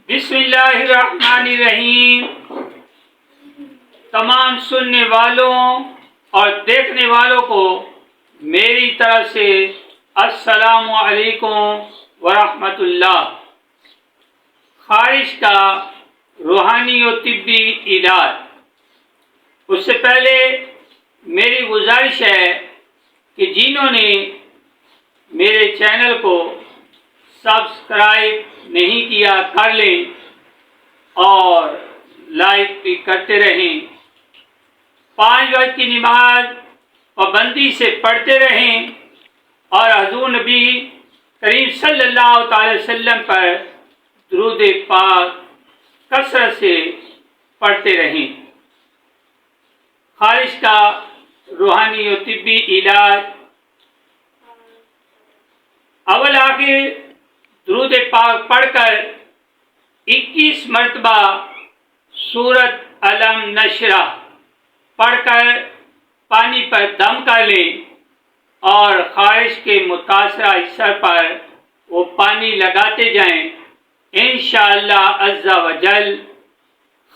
بسم اللہ الرحمن الرحیم۔ تمام سننے والوں اور دیکھنے والوں کو میری طرف سے السلام علیکم ورحمۃ اللہ۔ خارش کا روحانی و طبی علاج۔ اس سے پہلے میری گزارش ہے کہ جنہوں نے میرے چینل کو سبسکرائب نہیں کیا کر لیں اور لائک بھی کرتے رہیں، 5 وقت کی نماز پابندی سے پڑھتے رہیں اور حضور نبی کریم صلی اللہ تعالی وسلم پر درود پاک کثرت سے پڑھتے رہیں۔ خارش کا روحانی و طبی علاج۔ اول آخر درود پاک پڑھ کر 21 مرتبہ سورۃ علم نشرہ پڑھ کر پانی پر دم کر لیں اور خارش کے متاثرہ حصہ پر وہ پانی لگاتے جائیں۔ انشاءاللہ عز و جل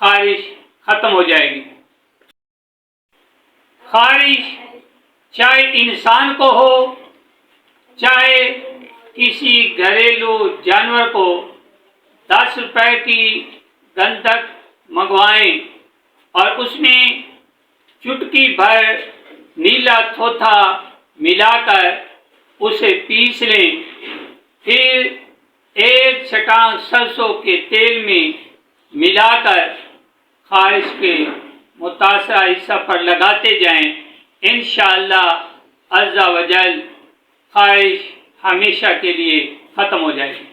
خارش ختم ہو جائے گی۔ خارش چاہے انسان کو ہو چاہے کسی گھریلو جانور کو، 10 روپے کی گندھک منگوائیں اور اس میں چٹکی بھر نیلا تھوتھا ملا کر اسے پیس لیں، پھر 1 چٹان سرسوں کے تیل میں ملا کر خارش کے متاثرہ حصہ پر لگاتے جائیں۔ انشاءاللہ عز و جل خارش ہمیشہ کے لیے ختم ہو جائے گی۔